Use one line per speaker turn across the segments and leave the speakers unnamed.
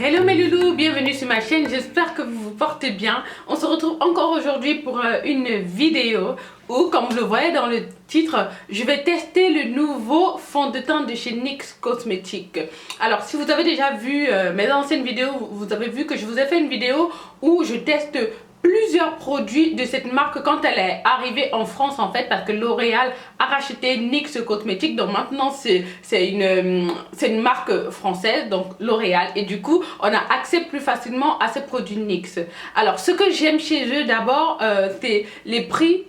Hello mes loulous, bienvenue sur ma chaîne, j'espère que vous vous portez bien. On se retrouve encore aujourd'hui pour une vidéo où, comme vous le voyez dans le titre, je vais tester le nouveau fond de teint de chez NYX Cosmetics. Alors si vous avez déjà vu mes anciennes vidéos, vous avez vu que je vous ai fait une vidéo où je teste plusieurs produits de cette marque quand elle est arrivée en France en fait, parce que L'Oréal a racheté NYX Cosmetics, donc maintenant c'est une marque française, donc L'Oréal, et du coup on a accès plus facilement à ces produits NYX. Alors ce que j'aime chez eux d'abord, c'est les prix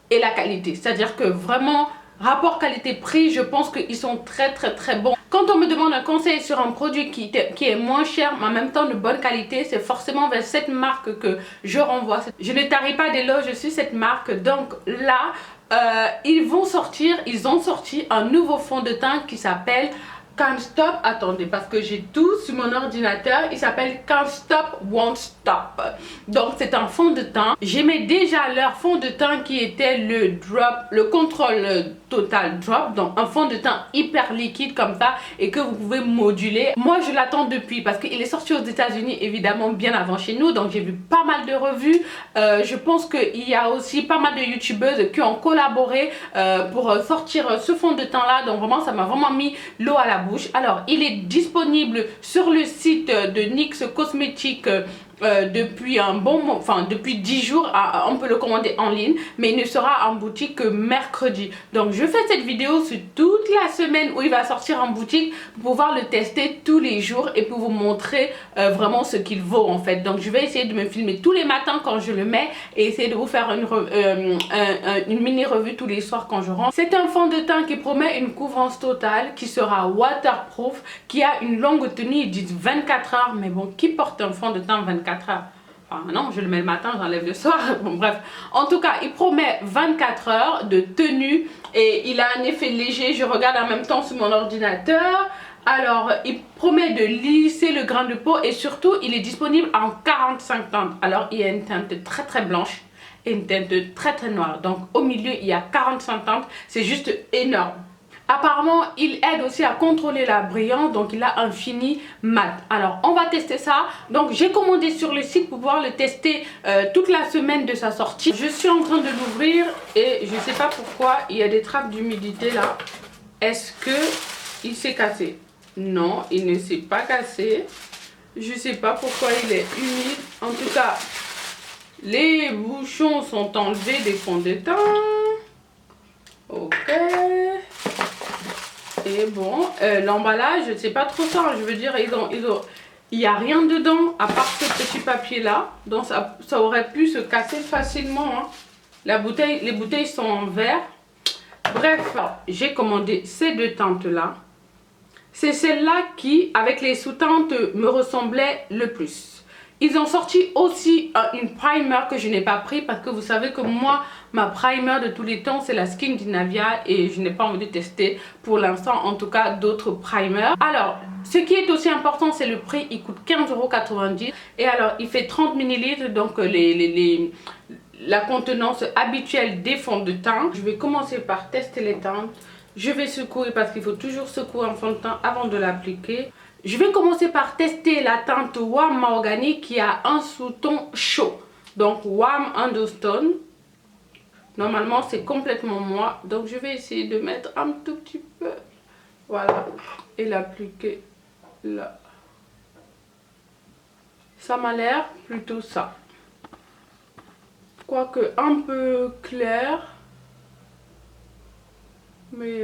et la qualité, c'est à dire que vraiment rapport qualité-prix, je pense qu'ils sont très bons. Quand on me demande un conseil sur un produit qui est moins cher mais en même temps de bonne qualité, c'est forcément vers cette marque que je renvoie. Je ne tarie pas d'éloges sur cette marque. Donc là, ils ont sorti un nouveau fond de teint qui s'appelle Can't Stop. Attendez, parce que j'ai tout sur mon ordinateur. Il s'appelle Can't Stop, Won't Stop. Donc c'est un fond de teint. J'aimais déjà leur fond de teint qui était le contrôle total drop, donc un fond de teint hyper liquide comme ça et que vous pouvez moduler. Moi je l'attends depuis parce qu'il est sorti aux États-Unis évidemment bien avant chez nous, donc j'ai vu pas mal de revues. Je pense qu'il y a aussi pas mal de youtubeuses qui ont collaboré pour sortir ce fond de teint là, donc vraiment ça m'a vraiment mis l'eau à la bouche. Alors il est disponible sur le site de NYX Cosmetics depuis un bon moment, enfin depuis 10 jours. On peut le commander en ligne, mais il ne sera en boutique que mercredi. Donc je fais cette vidéo sur toute la semaine où il va sortir en boutique pour pouvoir le tester tous les jours et pour vous montrer vraiment ce qu'il vaut en fait. Donc je vais essayer de me filmer tous les matins quand je le mets et essayer de vous faire une mini revue tous les soirs quand je rentre. C'est un fond de teint qui promet une couvrance totale, qui sera waterproof, qui a une longue tenue, ils disent 24 heures, mais bon, qui porte un fond de teint 24 heures? Enfin non, je le mets le matin, j'enlève le soir. Bon bref, en tout cas il promet 24 heures de tenue et il a un effet léger. Je regarde en même temps sur mon ordinateur. Alors il promet de lisser le grain de peau et surtout il est disponible en 45 teintes. Alors il y a une teinte très blanche et une teinte très noire, donc au milieu il y a 45 teintes, c'est juste énorme. Apparemment, il aide aussi à contrôler la brillance, donc il a un fini mat. Alors, on va tester ça. Donc, j'ai commandé sur le site pour pouvoir le tester toute la semaine de sa sortie. Je suis en train de l'ouvrir et je ne sais pas pourquoi il y a des trappes d'humidité là. Est-ce que il s'est cassé? Non, il ne s'est pas cassé. Je ne sais pas pourquoi il est humide. En tout cas, les bouchons sont enlevés des fonds de teint. Ok. Et bon, l'emballage, je ne sais pas trop ça, je veux dire, il n'y a rien dedans à part ce petit papier là, donc ça aurait pu se casser facilement, hein. Les bouteilles sont en verre. Bref, j'ai commandé ces deux teintes là. C'est celle-là qui, avec les sous-teintes, me ressemblait le plus. Ils ont sorti aussi une primer que je n'ai pas pris parce que vous savez que moi, ma primer de tous les temps, c'est la Skin Dynavia et je n'ai pas envie de tester pour l'instant, en tout cas, d'autres primers. Alors, ce qui est aussi important, c'est le prix. Il coûte 15,90 € et alors, il fait 30 ml, donc la contenance habituelle des fonds de teint. Je vais commencer par tester les teintes. Je vais secouer parce qu'il faut toujours secouer un fond de teint avant de l'appliquer. Je vais commencer par tester la teinte Warm Mahogany qui a un sous-ton chaud. Donc Warm Undertone. Normalement c'est complètement moi. Donc je vais essayer de mettre un tout petit peu. Voilà. Et l'appliquer là. Ça m'a l'air plutôt ça. Quoique un peu clair. Mais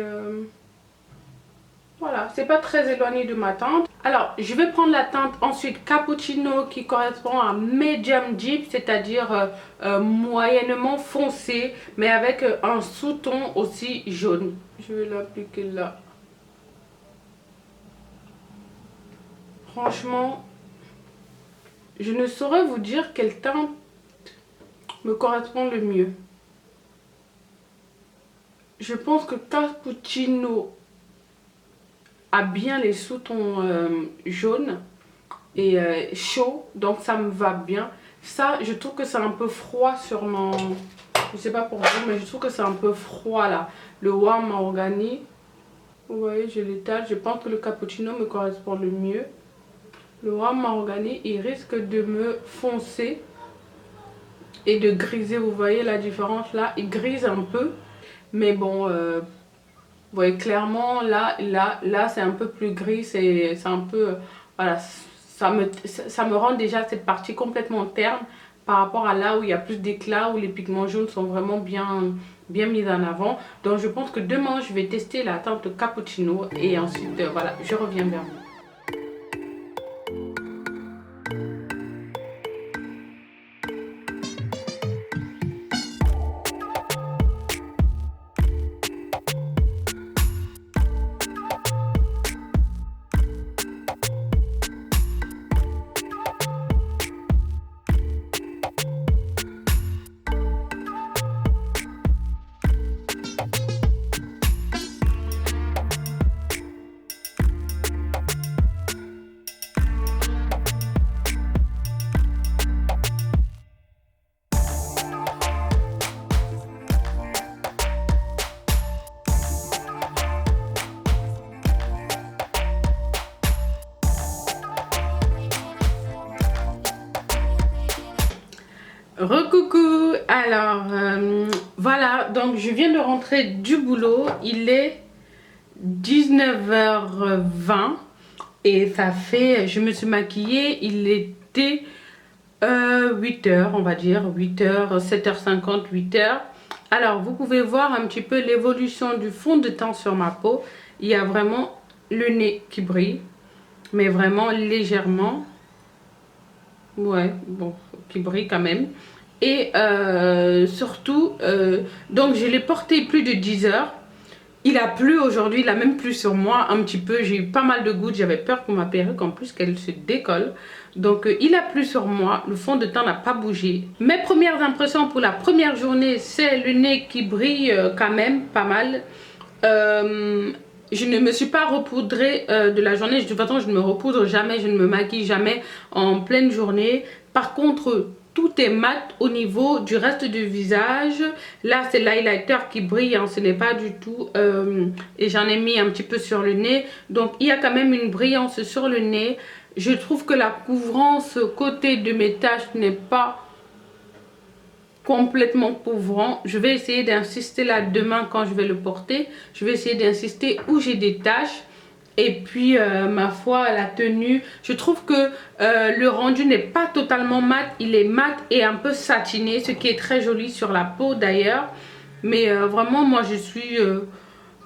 voilà, c'est pas très éloigné de ma teinte. Alors, je vais prendre la teinte ensuite Cappuccino qui correspond à Medium Deep, c'est-à-dire moyennement foncé, mais avec un sous-ton aussi jaune. Je vais l'appliquer là. Franchement, je ne saurais vous dire quelle teinte me correspond le mieux. Je pense que Cappuccino a bien les sous-tons jaunes et chaud, donc ça me va bien. Ça, je trouve que c'est un peu froid sur mon... Je sais pas pour vous, mais je trouve que c'est un peu froid là. Le Warm Mahogany, vous voyez, je l'étale. Je pense que le Cappuccino me correspond le mieux. Le roi mahogany, il risque de me foncer et de griser. Vous voyez la différence là, il grise un peu. Mais bon, vous voyez clairement là c'est un peu plus gris. C'est un peu, voilà, ça me rend déjà cette partie complètement terne par rapport à là où il y a plus d'éclat, où les pigments jaunes sont vraiment bien mis en avant. Donc je pense que demain je vais tester la teinte cappuccino et ensuite voilà, je reviens vers vous. Recoucou, alors voilà, donc je viens de rentrer du boulot, il est 19h20 et ça fait, je me suis maquillée, il était 8h on va dire, 8h, 7h50, 8h. Alors vous pouvez voir un petit peu l'évolution du fond de teint sur ma peau, il y a vraiment le nez qui brille, mais vraiment légèrement. Ouais, bon, qui brille quand même. Et surtout, donc je l'ai porté plus de 10 heures. Il a plu aujourd'hui, il a même plu sur moi un petit peu. J'ai eu pas mal de gouttes, j'avais peur pour ma perruque en plus qu'elle se décolle. Donc il a plu sur moi, le fond de teint n'a pas bougé. Mes premières impressions pour la première journée, c'est le nez qui brille quand même pas mal. Je ne me suis pas repoudrée de la journée. De toute façon, je ne me repoudre jamais, je ne me maquille jamais en pleine journée. Par contre, tout est mat au niveau du reste du visage. Là, c'est l'highlighter qui brille, hein, ce n'est pas du tout. Et j'en ai mis un petit peu sur le nez. Donc, il y a quand même une brillance sur le nez. Je trouve que la couvrance côté de mes taches n'est pas complètement couvrant. Je vais essayer d'insister là demain quand je vais le porter. Je vais essayer d'insister où j'ai des taches. Et puis ma foi, la tenue, je trouve que le rendu n'est pas totalement mat. Il est mat et un peu satiné, ce qui est très joli sur la peau d'ailleurs. Mais vraiment moi je suis,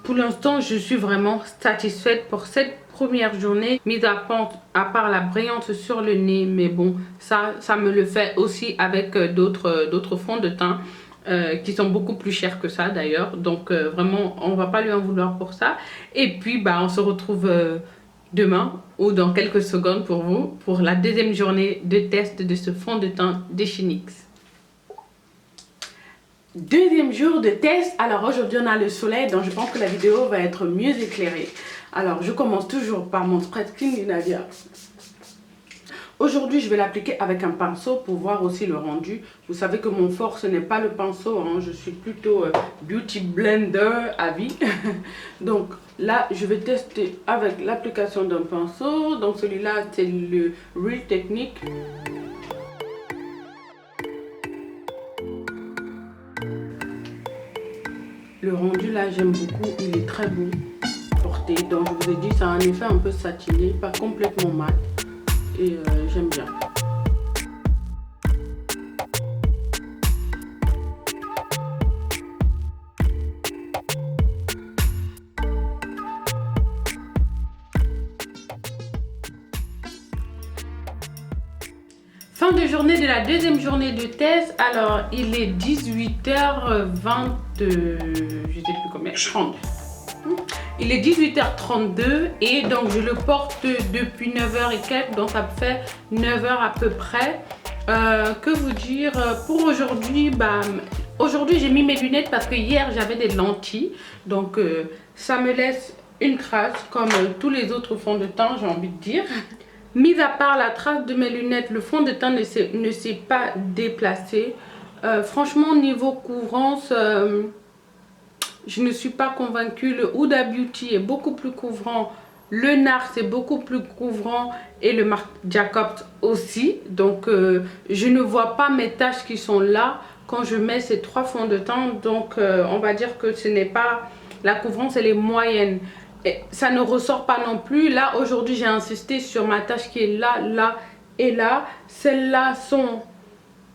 pour l'instant je suis vraiment satisfaite pour cette première journée. Mis à part la brillance sur le nez. Mais bon, ça me le fait aussi avec d'autres fonds de teint. Qui sont beaucoup plus chers que ça d'ailleurs, donc vraiment on va pas lui en vouloir pour ça. Et puis bah on se retrouve demain ou dans quelques secondes pour vous pour la deuxième journée de test de ce fond de teint de chez NYX. Deuxième jour de test. Alors aujourd'hui on a le soleil, donc je pense que la vidéo va être mieux éclairée. Alors je commence toujours par mon spread skin de Nadia. Aujourd'hui, je vais l'appliquer avec un pinceau pour voir aussi le rendu. Vous savez que mon fort, ce n'est pas le pinceau, hein. Je suis plutôt beauty blender à vie. Donc là, je vais tester avec l'application d'un pinceau. Donc celui-là, c'est le Real Technique. Le rendu là, j'aime beaucoup. Il est très beau porté. Donc je vous ai dit, ça a un effet un peu satiné, pas complètement mat. Et j'aime bien. Fin de journée de la deuxième journée de test. Alors il est 18h20, je sais plus combien, 30. Il est 18h32 et donc je le porte depuis 9h et quelques, donc ça fait 9h à peu près. Que vous dire pour aujourd'hui, bah, aujourd'hui j'ai mis mes lunettes parce que hier j'avais des lentilles. Donc ça me laisse une trace comme tous les autres fonds de teint, j'ai envie de dire. Mis à part la trace de mes lunettes, le fond de teint ne s'est pas déplacé. Franchement niveau couvrance... je ne suis pas convaincue. Le Huda Beauty est beaucoup plus couvrant Le NARS c'est beaucoup plus couvrant et le Marc Jacobs aussi. Donc je ne vois pas mes taches qui sont là quand je mets ces 3 fonds de teint. Donc on va dire que ce n'est pas la couvrance, elle est moyenne. Et ça ne ressort pas non plus. Là aujourd'hui j'ai insisté sur ma tache qui est là, là et là. Celles-là sont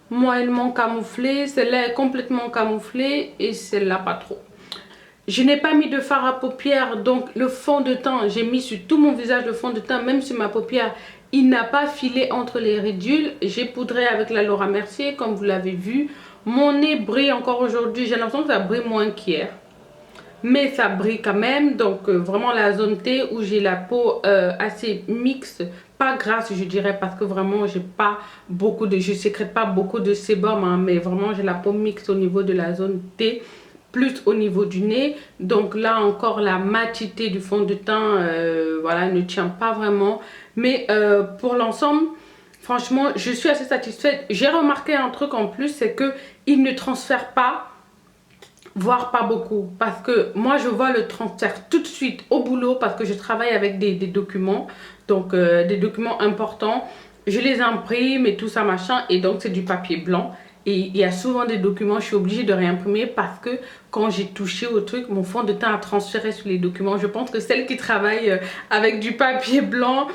moyennement camouflée, celle-là est complètement camouflée et celle-là pas trop. Je n'ai pas mis de fard à paupières, donc le fond de teint, j'ai mis sur tout mon visage le fond de teint, même sur ma paupière, il n'a pas filé entre les ridules. J'ai poudré avec la Laura Mercier comme vous l'avez vu. Mon nez brille encore aujourd'hui, j'ai l'impression que ça brille moins qu'hier, mais ça brille quand même. Donc vraiment la zone T où j'ai la peau assez mixte, pas grasse je dirais, parce que vraiment j'ai pas beaucoup de, je sécrète pas beaucoup de sébum hein, mais vraiment j'ai la peau mixte au niveau de la zone T, plus au niveau du nez. Donc là encore la matité du fond de teint voilà, ne tient pas vraiment, mais pour l'ensemble franchement je suis assez satisfaite. J'ai remarqué un truc en plus, c'est que il ne transfère pas, voire pas beaucoup, parce que moi je vois le transfert tout de suite au boulot, parce que je travaille avec des documents, donc des documents importants, je les imprime et tout ça machin, et donc c'est du papier blanc. Et il y a souvent des documents, je suis obligée de réimprimer parce que quand j'ai touché au truc, mon fond de teint a transféré sur les documents. Je pense que celles qui travaillent avec du papier blanc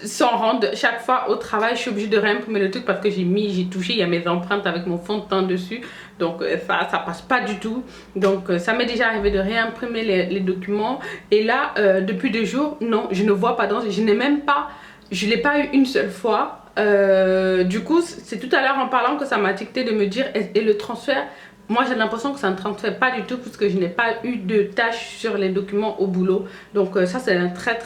s'en rendent chaque fois au travail. Je suis obligée de réimprimer le truc parce que j'ai touché, il y a mes empreintes avec mon fond de teint dessus. Donc ça passe pas du tout. Donc ça m'est déjà arrivé de réimprimer les documents. Et là, depuis 2 jours, non, je ne vois pas d'once. Je n'ai même pas, je ne l'ai pas eu une seule fois. Du coup c'est tout à l'heure en parlant que ça m'a dicté de me dire, et le transfert, moi j'ai l'impression que ça ne transfère pas du tout puisque je n'ai pas eu de tâches sur les documents au boulot. Donc ça c'est un très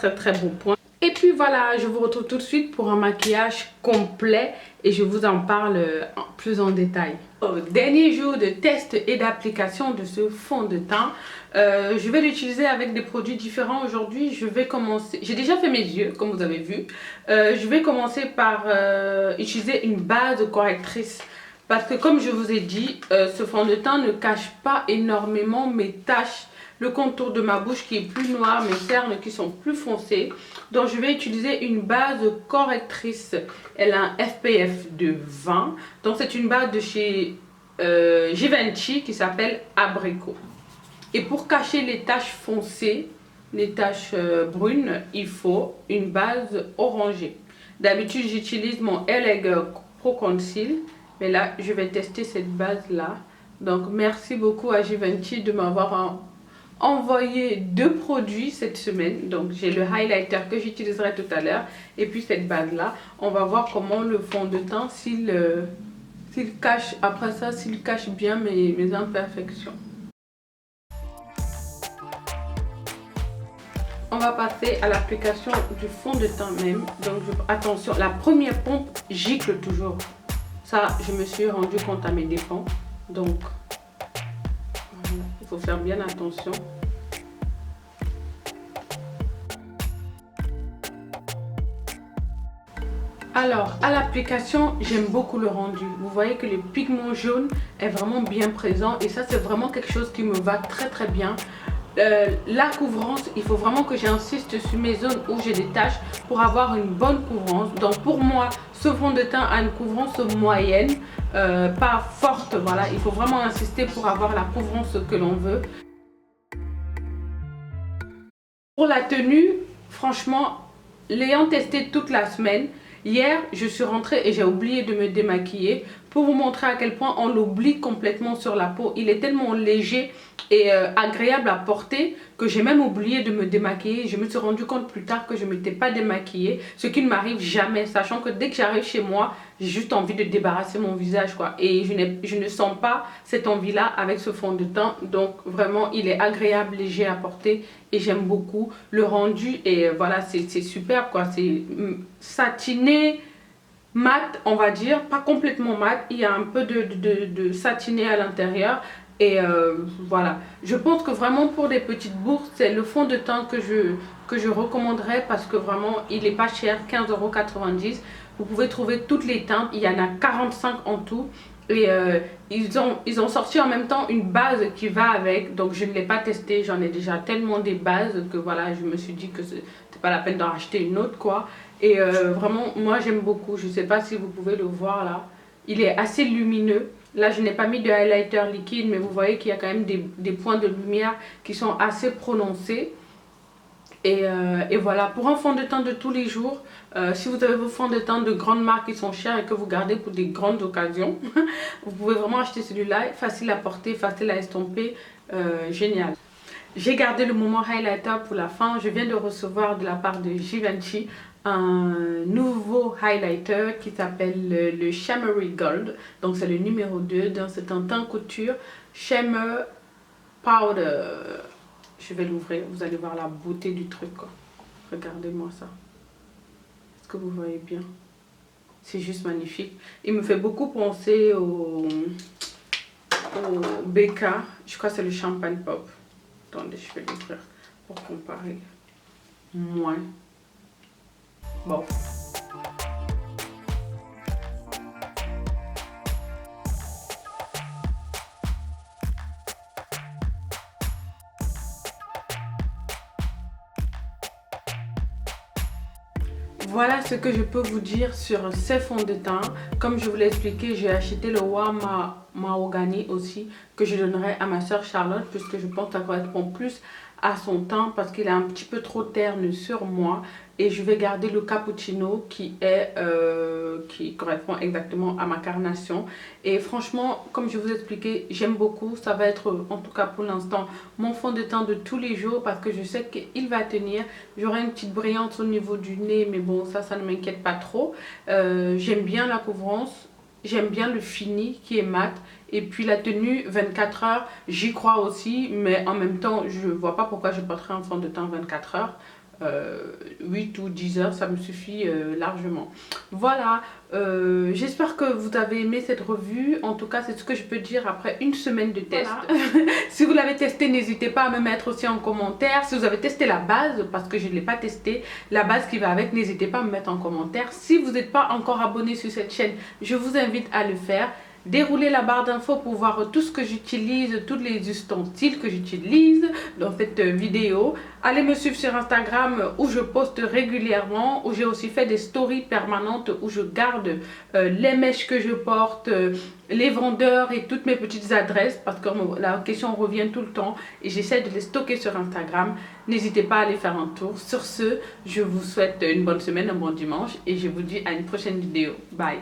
bon point. Et puis voilà, je vous retrouve tout de suite pour un maquillage complet et je vous en parle plus en détail. Au dernier jour de test et d'application de ce fond de teint, je vais l'utiliser avec des produits différents aujourd'hui. Je vais commencer, j'ai déjà fait mes yeux comme vous avez vu. Je vais commencer par utiliser une base correctrice. Parce que comme je vous ai dit, ce fond de teint ne cache pas énormément mes taches, le contour de ma bouche qui est plus noir, mes cernes qui sont plus foncées. Donc je vais utiliser une base correctrice. Elle a un SPF de 20. Donc c'est une base de chez Givenchy qui s'appelle Abricot. Et pour cacher les taches foncées, les taches brunes, il faut une base orangée. D'habitude j'utilise mon LA Pro Conceal. Mais là je vais tester cette base là. Donc merci beaucoup à Givenchy de m'avoir envoyé 2 produits cette semaine. Donc j'ai le highlighter que j'utiliserai tout à l'heure et puis cette base là. On va voir comment le fond de teint, s'il cache, après ça, s'il cache bien mes imperfections. On va passer à l'application du fond de teint même. Donc attention, la première pompe gicle toujours. Ça, je me suis rendu compte à mes dépens. Donc il faut faire bien attention. Alors à l'application, j'aime beaucoup le rendu. Vous voyez que le pigment jaune est vraiment bien présent et ça c'est vraiment quelque chose qui me va très bien. La couvrance, il faut vraiment que j'insiste sur mes zones où j'ai des taches pour avoir une bonne couvrance. Donc pour moi, ce fond de teint a une couvrance moyenne, pas forte. Voilà, il faut vraiment insister pour avoir la couvrance que l'on veut. Pour la tenue, franchement, l'ayant testé toute la semaine, hier je suis rentrée et j'ai oublié de me démaquiller pour vous montrer à quel point on l'oublie complètement sur la peau. Il est tellement léger et agréable à porter que j'ai même oublié de me démaquiller. Je me suis rendu compte plus tard que je ne m'étais pas démaquillée, ce qui ne m'arrive jamais, sachant que dès que j'arrive chez moi, j'ai juste envie de débarrasser mon visage quoi. Et je ne sens pas cette envie là avec ce fond de teint. Donc vraiment il est agréable, léger à porter et j'aime beaucoup le rendu. Et voilà, c'est superbe quoi, c'est satiné, mat on va dire, pas complètement mat, il y a un peu de satiné à l'intérieur. Et voilà, je pense que vraiment pour des petites bourses, c'est le fond de teint que je recommanderais parce que vraiment il est pas cher, 15,90 €. Vous pouvez trouver toutes les teintes, il y en a 45 en tout. Et ils ont sorti en même temps une base qui va avec, donc je ne l'ai pas testé, j'en ai déjà tellement des bases que voilà, je me suis dit que c'était pas la peine d'en racheter une autre quoi. Et vraiment, moi j'aime beaucoup, je sais pas si vous pouvez le voir là, il est assez lumineux. Là je n'ai pas mis de highlighter liquide, mais vous voyez qu'il y a quand même des points de lumière qui sont assez prononcés. Et voilà, pour un fond de teint de tous les jours, si vous avez vos fonds de teint de grandes marques qui sont chers et que vous gardez pour des grandes occasions, vous pouvez vraiment acheter celui-là, facile à porter, facile à estomper, génial. J'ai gardé le moment highlighter pour la fin. Je viens de recevoir de la part de Givenchy un nouveau highlighter qui s'appelle le Shimmery Gold. Donc c'est le numéro 2, c'est un teint couture Shimmer Powder. Je vais l'ouvrir, vous allez voir la beauté du truc quoi. Regardez-moi ça. Est-ce que vous voyez bien? C'est juste magnifique. Il me fait beaucoup penser au BK. Je crois que c'est le Champagne Pop. Attendez, je vais l'ouvrir pour comparer. Moins. Bon. Voilà ce que je peux vous dire sur ces fonds de teint. Comme je vous l'ai expliqué, j'ai acheté le Warm Mahogany aussi, que je donnerai à ma soeur Charlotte, puisque je pense que ça correspond plus à son teint, parce qu'il est un petit peu trop terne sur moi. Et je vais garder le cappuccino qui correspond exactement à ma carnation. Et franchement, comme je vous ai expliqué, j'aime beaucoup. Ça va être, en tout cas pour l'instant, mon fond de teint de tous les jours, parce que je sais qu'il va tenir. J'aurai une petite brillante au niveau du nez, mais bon, ça ne m'inquiète pas trop. J'aime bien la couvrance. J'aime bien le fini qui est mat. Et puis la tenue 24 heures, j'y crois aussi. Mais en même temps, je ne vois pas pourquoi je porterai un fond de teint 24 heures. 8 ou 10 heures, ça me suffit largement. Voilà, j'espère que vous avez aimé cette revue. En tout cas, c'est ce que je peux dire après une semaine de test. Voilà. Si vous l'avez testé, n'hésitez pas à me mettre aussi en commentaire. Si vous avez testé la base, parce que je ne l'ai pas testé, la base qui va avec, n'hésitez pas à me mettre en commentaire. Si vous n'êtes pas encore abonné sur cette chaîne, je vous invite à le faire. Déroulez la barre d'infos pour voir tout ce que j'utilise, tous les ustensiles que j'utilise dans cette vidéo. Allez me suivre sur Instagram où je poste régulièrement, où j'ai aussi fait des stories permanentes où je garde les mèches que je porte, les vendeurs et toutes mes petites adresses, parce que la question revient tout le temps et j'essaie de les stocker sur Instagram. N'hésitez pas à aller faire un tour. Sur ce, je vous souhaite une bonne semaine, un bon dimanche et je vous dis à une prochaine vidéo. Bye!